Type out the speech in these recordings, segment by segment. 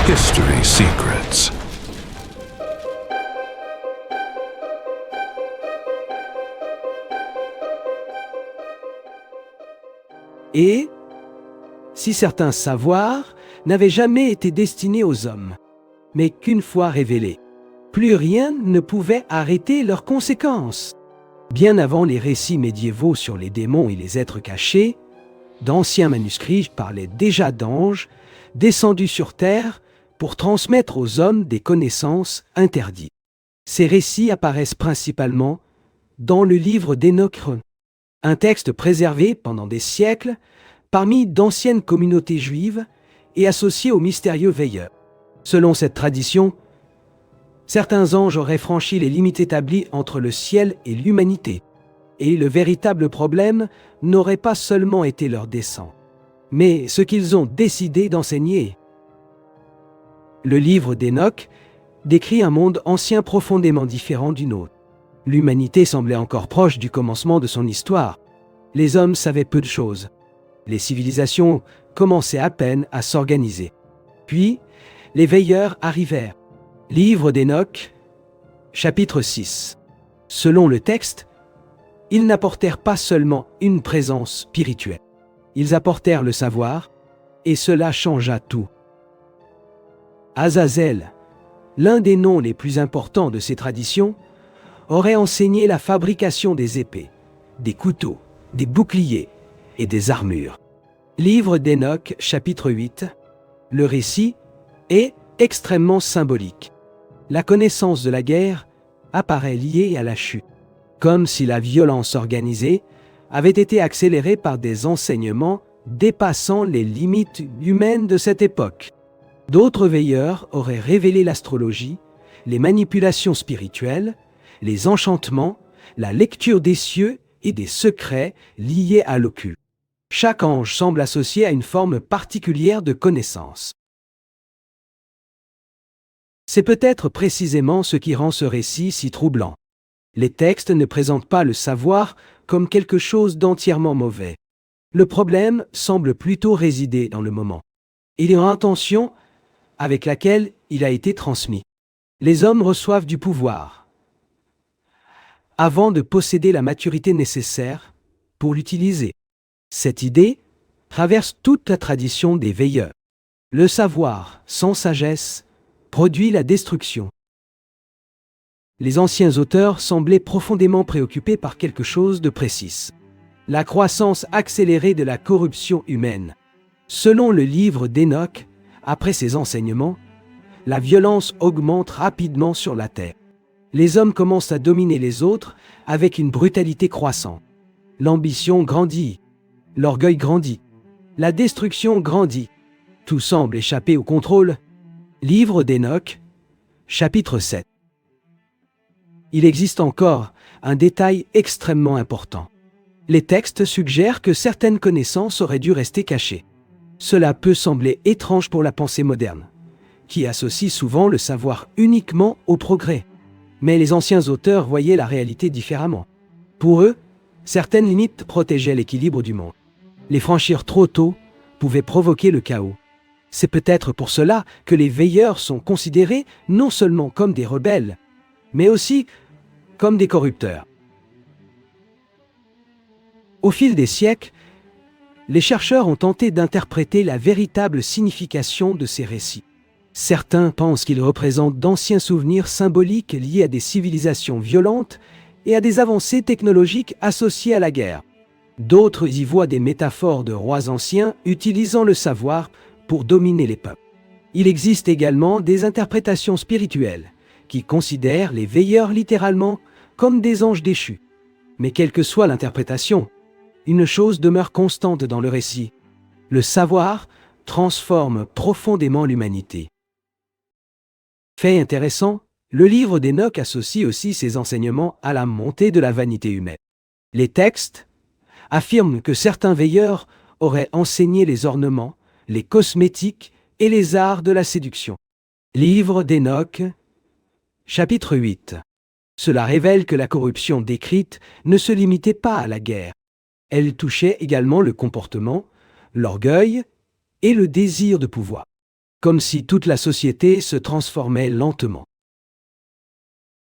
History Secrets. Et si certains savoirs n'avaient jamais été destinés aux hommes, mais qu'une fois révélés, plus rien ne pouvait arrêter leurs conséquences. Bien avant les récits médiévaux sur les démons et les êtres cachés, d'anciens manuscrits parlaient déjà d'anges descendus sur terre pour transmettre aux hommes des connaissances interdites. Ces récits apparaissent principalement dans le livre d'Enoch, un texte préservé pendant des siècles parmi d'anciennes communautés juives et associé aux mystérieux veilleurs. Selon cette tradition, certains anges auraient franchi les limites établies entre le ciel et l'humanité, et le véritable problème n'aurait pas seulement été leur descent, mais ce qu'ils ont décidé d'enseigner. Le livre d'Enoch décrit un monde ancien profondément différent du nôtre. L'humanité semblait encore proche du commencement de son histoire. Les hommes savaient peu de choses. Les civilisations commençaient à peine à s'organiser. Puis, les veilleurs arrivèrent. Livre d'Enoch, chapitre 6. Selon le texte, ils n'apportèrent pas seulement une présence spirituelle. Ils apportèrent le savoir, et cela changea tout. Azazel, l'un des noms les plus importants de ces traditions, aurait enseigné la fabrication des épées, des couteaux, des boucliers et des armures. Livre d'Enoch, chapitre 8. Le récit est extrêmement symbolique. La connaissance de la guerre apparaît liée à la chute, comme si la violence organisée avait été accélérée par des enseignements dépassant les limites humaines de cette époque. D'autres veilleurs auraient révélé l'astrologie, les manipulations spirituelles, les enchantements, la lecture des cieux et des secrets liés à l'occulte. Chaque ange semble associé à une forme particulière de connaissance. C'est peut-être précisément ce qui rend ce récit si troublant. Les textes ne présentent pas le savoir comme quelque chose d'entièrement mauvais. Le problème semble plutôt résider dans le moment et l'intention avec laquelle il a été transmis. Les hommes reçoivent du pouvoir avant de posséder la maturité nécessaire pour l'utiliser. Cette idée traverse toute la tradition des veilleurs. Le savoir sans sagesse produit la destruction. Les anciens auteurs semblaient profondément préoccupés par quelque chose de précis. La croissance accélérée de la corruption humaine. Selon le livre d'Enoch, après ces enseignements, la violence augmente rapidement sur la terre. Les hommes commencent à dominer les autres avec une brutalité croissante. L'ambition grandit, l'orgueil grandit, la destruction grandit. Tout semble échapper au contrôle. Livre d'Enoch, chapitre 7. Il existe encore un détail extrêmement important. Les textes suggèrent que certaines connaissances auraient dû rester cachées. Cela peut sembler étrange pour la pensée moderne, qui associe souvent le savoir uniquement au progrès. Mais les anciens auteurs voyaient la réalité différemment. Pour eux, certaines limites protégeaient l'équilibre du monde. Les franchir trop tôt pouvait provoquer le chaos. C'est peut-être pour cela que les veilleurs sont considérés non seulement comme des rebelles, mais aussi comme des corrupteurs. Au fil des siècles, les chercheurs ont tenté d'interpréter la véritable signification de ces récits. Certains pensent qu'ils représentent d'anciens souvenirs symboliques liés à des civilisations violentes et à des avancées technologiques associées à la guerre. D'autres y voient des métaphores de rois anciens utilisant le savoir pour dominer les peuples. Il existe également des interprétations spirituelles qui considèrent les veilleurs littéralement comme des anges déchus. Mais quelle que soit l'interprétation, une chose demeure constante dans le récit. Le savoir transforme profondément l'humanité. Fait intéressant, le livre d'Enoch associe aussi ses enseignements à la montée de la vanité humaine. Les textes affirment que certains veilleurs auraient enseigné les ornements, les cosmétiques et les arts de la séduction. Livre d'Enoch, chapitre 8. Cela révèle que la corruption décrite ne se limitait pas à la guerre. Elle touchait également le comportement, l'orgueil et le désir de pouvoir. comme si toute la société se transformait lentement.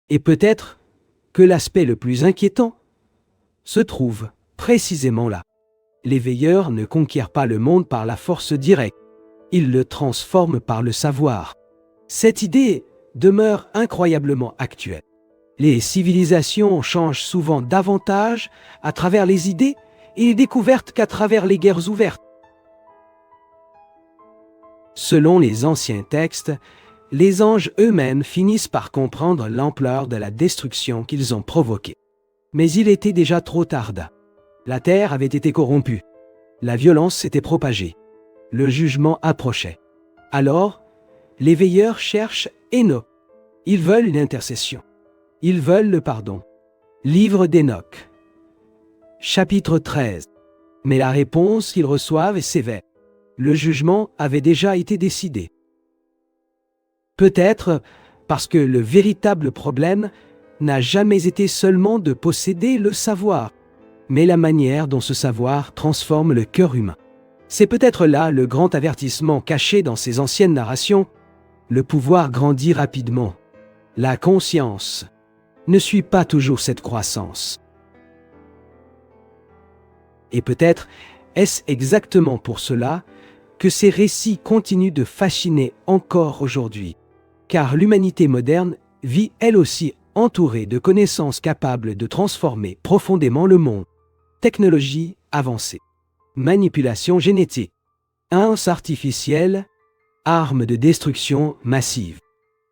Et peut-être que l'aspect le plus inquiétant se trouve précisément là. Les veilleurs ne conquièrent pas le monde par la force directe, ils le transforment par le savoir. Cette idée demeure incroyablement actuelle. Les civilisations changent souvent davantage à travers les idées et les découvertes qu'à travers les guerres ouvertes. Selon les anciens textes, les anges eux-mêmes finissent par comprendre l'ampleur de la destruction qu'ils ont provoquée. Mais il était déjà trop tard. La terre avait été corrompue. La violence s'était propagée. Le jugement approchait. Alors, les veilleurs cherchent Enoch. Ils veulent une intercession. Ils veulent le pardon. Livre d'Enoch. Chapitre 13. Mais la réponse qu'ils reçoivent est sévère. Le jugement avait déjà été décidé. Peut-être parce que le véritable problème n'a jamais été seulement de posséder le savoir, mais la manière dont ce savoir transforme le cœur humain. C'est peut-être là le grand avertissement caché dans ces anciennes narrations. Le pouvoir grandit rapidement. La conscience ne suit pas toujours cette croissance. Et peut-être est-ce exactement pour cela que ces récits continuent de fasciner encore aujourd'hui, car l'humanité moderne vit elle aussi entourée de connaissances capables de transformer profondément le monde. Technologie avancée, manipulation génétique, intelligence artificielle, armes de destruction massive.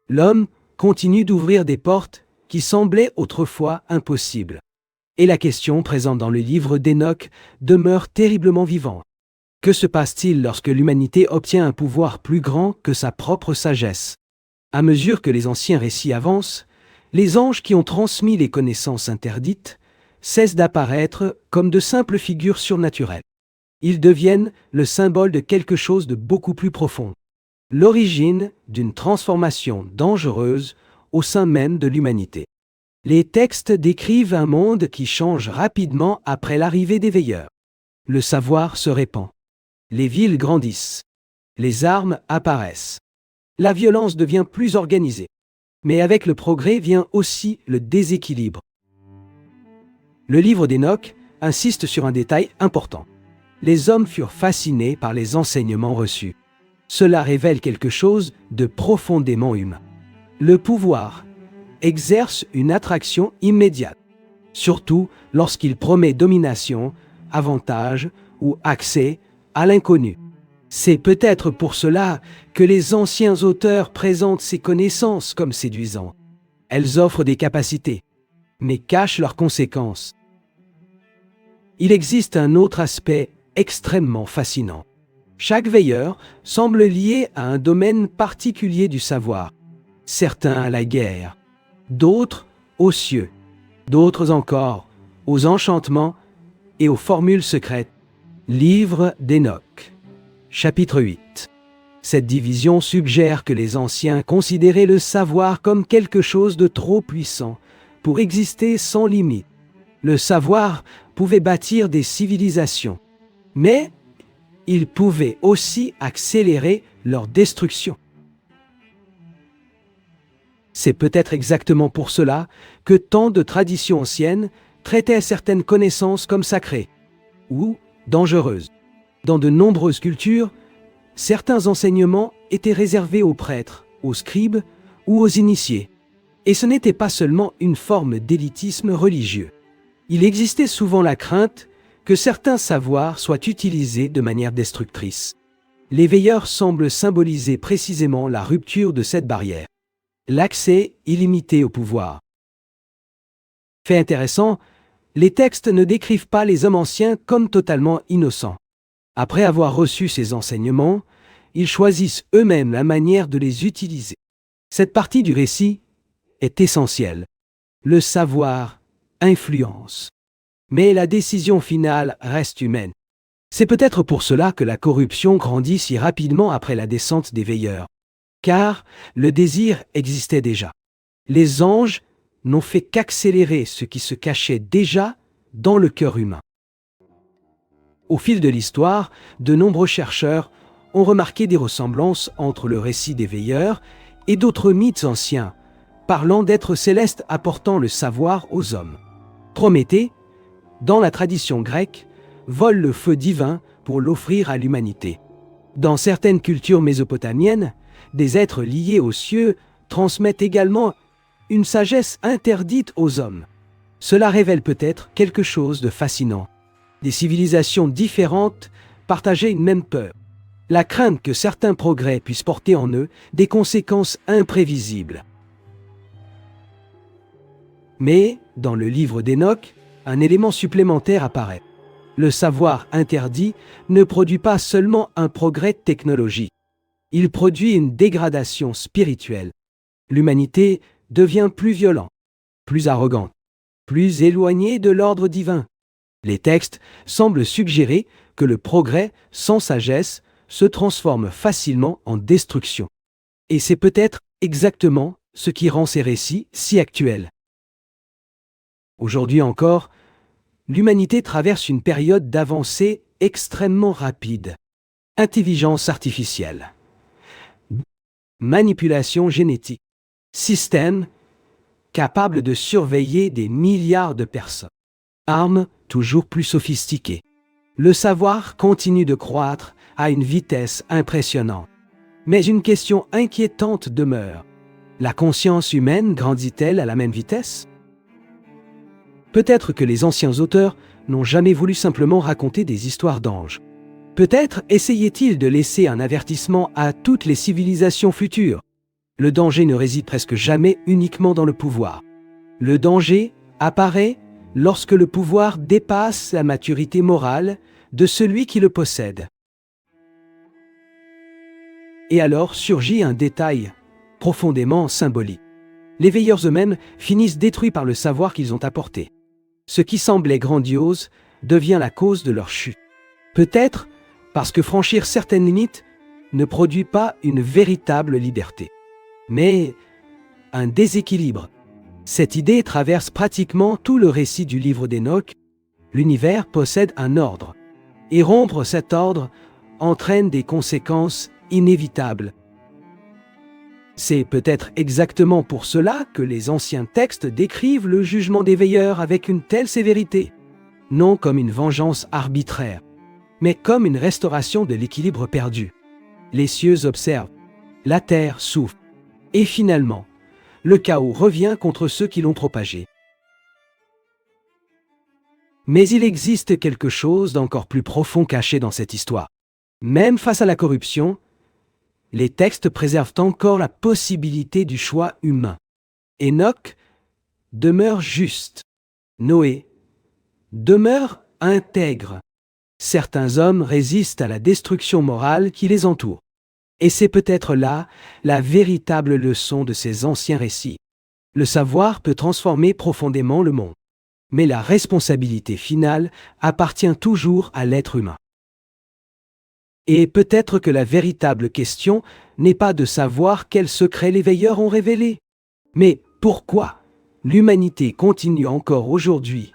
L'homme continue d'ouvrir des portes qui semblaient autrefois impossibles. Et la question présente dans le livre d'Enoch demeure terriblement vivante. Que se passe-t-il lorsque l'humanité obtient un pouvoir plus grand que sa propre sagesse? À mesure que les anciens récits avancent, les anges qui ont transmis les connaissances interdites cessent d'apparaître comme de simples figures surnaturelles. Ils deviennent le symbole de quelque chose de beaucoup plus profond. L'origine d'une transformation dangereuse au sein même de l'humanité. Les textes décrivent un monde qui change rapidement après l'arrivée des veilleurs. Le savoir se répand. Les villes grandissent. Les armes apparaissent. La violence devient plus organisée. Mais avec le progrès vient aussi le déséquilibre. Le livre d'Enoch insiste sur un détail important. Les hommes furent fascinés par les enseignements reçus. Cela révèle quelque chose de profondément humain. Le pouvoir exerce une attraction immédiate, surtout lorsqu'il promet domination, avantage ou accès à l'inconnu. C'est peut-être pour cela que les anciens auteurs présentent ces connaissances comme séduisantes. Elles offrent des capacités, mais cachent leurs conséquences. Il existe un autre aspect extrêmement fascinant. Chaque veilleur semble lié à un domaine particulier du savoir. Certains à la guerre, d'autres aux cieux, d'autres encore aux enchantements et aux formules secrètes. Livre d'Enoch. Chapitre 8. Cette division suggère que les anciens considéraient le savoir comme quelque chose de trop puissant pour exister sans limite. Le savoir pouvait bâtir des civilisations, mais il pouvait aussi accélérer leur destruction. C'est peut-être exactement pour cela que tant de traditions anciennes traitaient certaines connaissances comme sacrées ou dangereuses. Dans de nombreuses cultures, certains enseignements étaient réservés aux prêtres, aux scribes ou aux initiés. Et ce n'était pas seulement une forme d'élitisme religieux. Il existait souvent la crainte que certains savoirs soient utilisés de manière destructrice. Les veilleurs semblent symboliser précisément la rupture de cette barrière. L'accès illimité au pouvoir. Fait intéressant, les textes ne décrivent pas les hommes anciens comme totalement innocents. Après avoir reçu ces enseignements, ils choisissent eux-mêmes la manière de les utiliser. Cette partie du récit est essentielle. Le savoir influence. Mais la décision finale reste humaine. C'est peut-être pour cela que la corruption grandit si rapidement après la descente des veilleurs. Car le désir existait déjà. Les anges n'ont fait qu'accélérer ce qui se cachait déjà dans le cœur humain. Au fil de l'histoire, de nombreux chercheurs ont remarqué des ressemblances entre le récit des veilleurs et d'autres mythes anciens, parlant d'êtres célestes apportant le savoir aux hommes. Prométhée, dans la tradition grecque, vole le feu divin pour l'offrir à l'humanité. Dans certaines cultures mésopotamiennes, des êtres liés aux cieux transmettent également une sagesse interdite aux hommes. Cela révèle peut-être quelque chose de fascinant. Des civilisations différentes partageaient une même peur. La crainte que certains progrès puissent porter en eux des conséquences imprévisibles. Mais, dans le livre d'Enoch, un élément supplémentaire apparaît. Le savoir interdit ne produit pas seulement un progrès technologique. Il produit une dégradation spirituelle. L'humanité devient plus violente, plus arrogante, plus éloignée de l'ordre divin. Les textes semblent suggérer que le progrès sans sagesse se transforme facilement en destruction. Et c'est peut-être exactement ce qui rend ces récits si actuels. Aujourd'hui encore, l'humanité traverse une période d'avancée extrêmement rapide. Intelligence artificielle, manipulation génétique, système capable de surveiller des milliards de personnes, armes toujours plus sophistiquées. Le savoir continue de croître à une vitesse impressionnante. Mais une question inquiétante demeure. La conscience humaine grandit-elle à la même vitesse ? Peut-être que les anciens auteurs n'ont jamais voulu simplement raconter des histoires d'anges. Peut-être essayaient-ils de laisser un avertissement à toutes les civilisations futures. Le danger ne réside presque jamais uniquement dans le pouvoir. Le danger apparaît lorsque le pouvoir dépasse la maturité morale de celui qui le possède. Et alors surgit un détail profondément symbolique. Les veilleurs eux-mêmes finissent détruits par le savoir qu'ils ont apporté. Ce qui semblait grandiose devient la cause de leur chute. Peut-être parce que franchir certaines limites ne produit pas une véritable liberté, mais un déséquilibre. Cette idée traverse pratiquement tout le récit du livre d'Enoch. L'univers possède un ordre, et rompre cet ordre entraîne des conséquences inévitables. C'est peut-être exactement pour cela que les anciens textes décrivent le jugement des veilleurs avec une telle sévérité, non comme une vengeance arbitraire, mais comme une restauration de l'équilibre perdu. Les cieux observent, la terre souffre, et finalement, le chaos revient contre ceux qui l'ont propagé. Mais il existe quelque chose d'encore plus profond caché dans cette histoire. Même face à la corruption, les textes préservent encore la possibilité du choix humain. Enoch demeure juste. Noé demeure intègre. Certains hommes résistent à la destruction morale qui les entoure. Et c'est peut-être là la véritable leçon de ces anciens récits. Le savoir peut transformer profondément le monde. Mais la responsabilité finale appartient toujours à l'être humain. Et peut-être que la véritable question n'est pas de savoir quels secrets les veilleurs ont révélés, mais pourquoi l'humanité continue encore aujourd'hui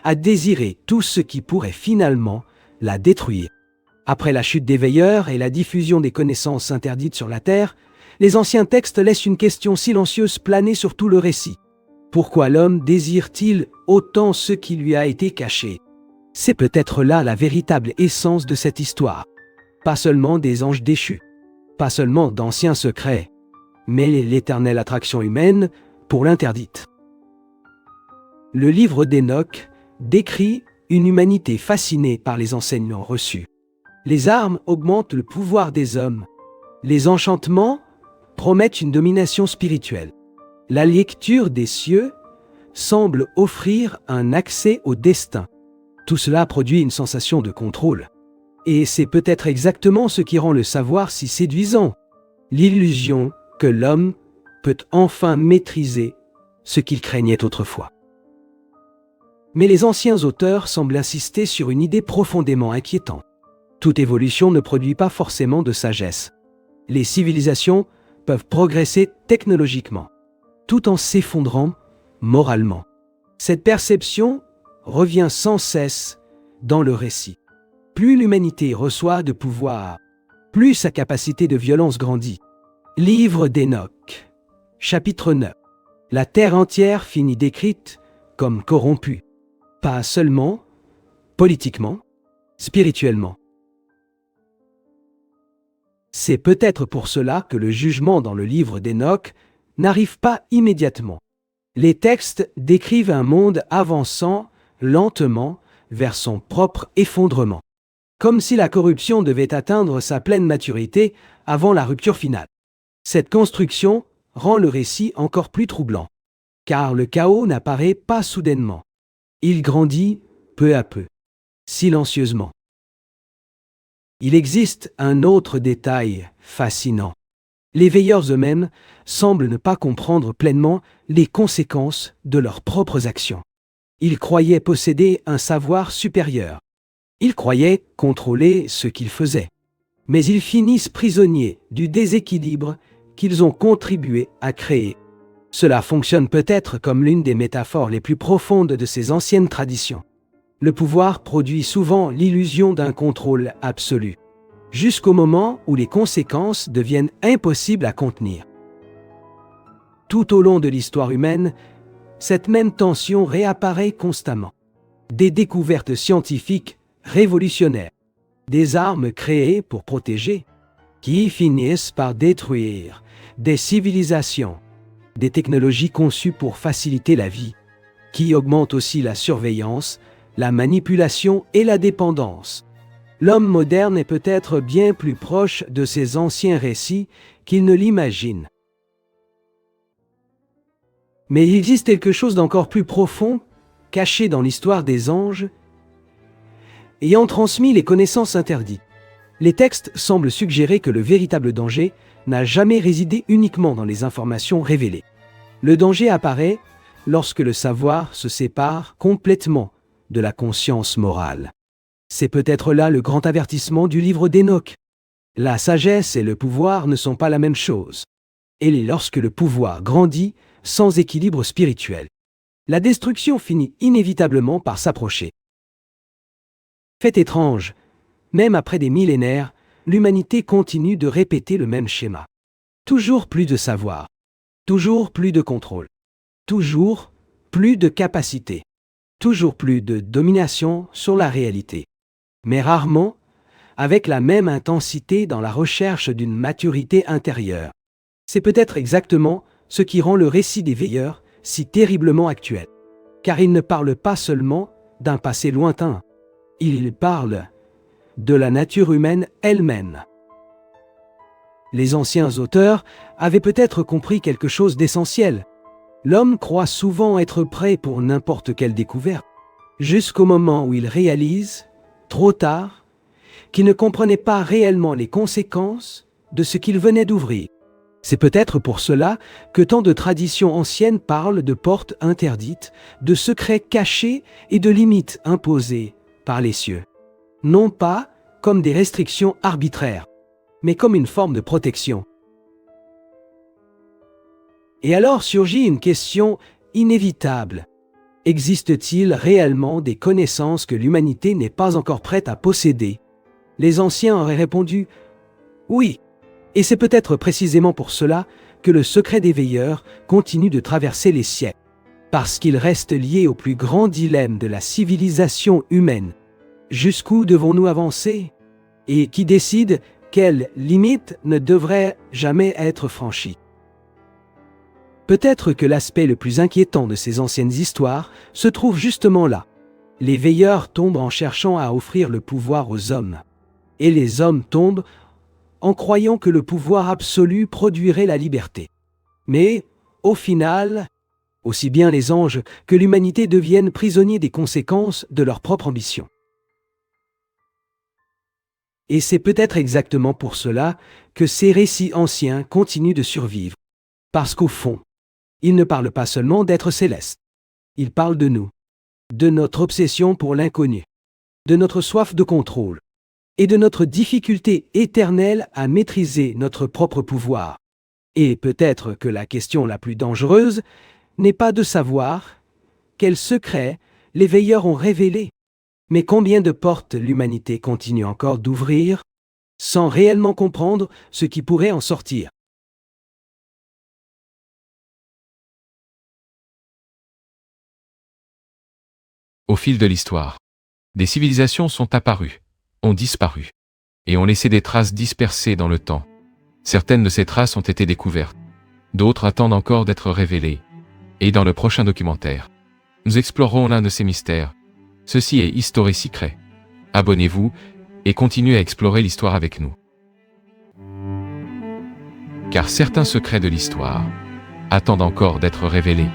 à désirer tout ce qui pourrait finalement la détruire. Après la chute des veilleurs et la diffusion des connaissances interdites sur la Terre, les anciens textes laissent une question silencieuse planer sur tout le récit. Pourquoi l'homme désire-t-il autant ce qui lui a été caché ? C'est peut-être là la véritable essence de cette histoire. Pas seulement des anges déchus, pas seulement d'anciens secrets, mais l'éternelle attraction humaine pour l'interdite. Le livre d'Enoch décrit une humanité fascinée par les enseignements reçus. Les armes augmentent le pouvoir des hommes. Les enchantements promettent une domination spirituelle. La lecture des cieux semble offrir un accès au destin. Tout cela produit une sensation de contrôle. Et c'est peut-être exactement ce qui rend le savoir si séduisant. L'illusion que l'homme peut enfin maîtriser ce qu'il craignait autrefois. Mais les anciens auteurs semblent insister sur une idée profondément inquiétante. Toute évolution ne produit pas forcément de sagesse. Les civilisations peuvent progresser technologiquement, tout en s'effondrant moralement. Cette perception revient sans cesse dans le récit. Plus l'humanité reçoit de pouvoir, plus sa capacité de violence grandit. Livre d'Enoch, chapitre 9. La terre entière finit décrite comme corrompue. Pas seulement politiquement, spirituellement. C'est peut-être pour cela que le jugement dans le livre d'Enoch n'arrive pas immédiatement. Les textes décrivent un monde avançant lentement vers son propre effondrement, comme si la corruption devait atteindre sa pleine maturité avant la rupture finale. Cette construction rend le récit encore plus troublant, car le chaos n'apparaît pas soudainement. Il grandit peu à peu, silencieusement. Il existe un autre détail fascinant. Les veilleurs eux-mêmes semblent ne pas comprendre pleinement les conséquences de leurs propres actions. Ils croyaient posséder un savoir supérieur. Ils croyaient contrôler ce qu'ils faisaient. Mais ils finissent prisonniers du déséquilibre qu'ils ont contribué à créer. Cela fonctionne peut-être comme l'une des métaphores les plus profondes de ces anciennes traditions. Le pouvoir produit souvent l'illusion d'un contrôle absolu, jusqu'au moment où les conséquences deviennent impossibles à contenir. Tout au long de l'histoire humaine, cette même tension réapparaît constamment. Des découvertes scientifiques révolutionnaires, des armes créées pour protéger, qui finissent par détruire des civilisations, des technologies conçues pour faciliter la vie, qui augmentent aussi la surveillance, la manipulation et la dépendance. L'homme moderne est peut-être bien plus proche de ces anciens récits qu'il ne l'imagine. Mais il existe quelque chose d'encore plus profond, caché dans l'histoire des anges, ayant transmis les connaissances interdites. Les textes semblent suggérer que le véritable danger n'a jamais résidé uniquement dans les informations révélées. Le danger apparaît lorsque le savoir se sépare complètement de la conscience morale. C'est peut-être là le grand avertissement du livre d'Enoch. La sagesse et le pouvoir ne sont pas la même chose. Et lorsque le pouvoir grandit sans équilibre spirituel, la destruction finit inévitablement par s'approcher. Fait étrange, même après des millénaires, l'humanité continue de répéter le même schéma. Toujours plus de savoir, toujours plus de contrôle, toujours plus de capacité, toujours plus de domination sur la réalité. Mais rarement avec la même intensité dans la recherche d'une maturité intérieure. C'est peut-être exactement ce qui rend le récit des veilleurs si terriblement actuel. Car il ne parle pas seulement d'un passé lointain, il parle de la nature humaine elle-même. Les anciens auteurs avaient peut-être compris quelque chose d'essentiel. L'homme croit souvent être prêt pour n'importe quelle découverte, jusqu'au moment où il réalise, trop tard, qu'il ne comprenait pas réellement les conséquences de ce qu'il venait d'ouvrir. C'est peut-être pour cela que tant de traditions anciennes parlent de portes interdites, de secrets cachés et de limites imposées par les cieux. Non pas comme des restrictions arbitraires, mais comme une forme de protection. Et alors surgit une question inévitable. Existe-t-il réellement des connaissances que l'humanité n'est pas encore prête à posséder? Les anciens auraient répondu « Oui ». Et c'est peut-être précisément pour cela que le secret des veilleurs continue de traverser les siècles, parce qu'il reste lié au plus grand dilemme de la civilisation humaine. Jusqu'où devons-nous avancer? Et qui décide quelles limites ne devraient jamais être franchies? Peut-être que l'aspect le plus inquiétant de ces anciennes histoires se trouve justement là. Les veilleurs tombent en cherchant à offrir le pouvoir aux hommes. Et les hommes tombent en croyant que le pouvoir absolu produirait la liberté. Mais, au final, aussi bien les anges que l'humanité deviennent prisonniers des conséquences de leur propre ambition. Et c'est peut-être exactement pour cela que ces récits anciens continuent de survivre. Parce qu'au fond, ils ne parlent pas seulement d'êtres célestes. Ils parlent de nous, de notre obsession pour l'inconnu, de notre soif de contrôle, et de notre difficulté éternelle à maîtriser notre propre pouvoir. Et peut-être que la question la plus dangereuse n'est pas de savoir quels secrets les veilleurs ont révélés, mais combien de portes l'humanité continue encore d'ouvrir sans réellement comprendre ce qui pourrait en sortir. Au fil de l'histoire, des civilisations sont apparues, ont disparu, et ont laissé des traces dispersées dans le temps. Certaines de ces traces ont été découvertes, d'autres attendent encore d'être révélées. Et dans le prochain documentaire, nous explorerons l'un de ces mystères. Ceci est History Secret. Abonnez-vous et continuez à explorer l'histoire avec nous. Car certains secrets de l'histoire attendent encore d'être révélés.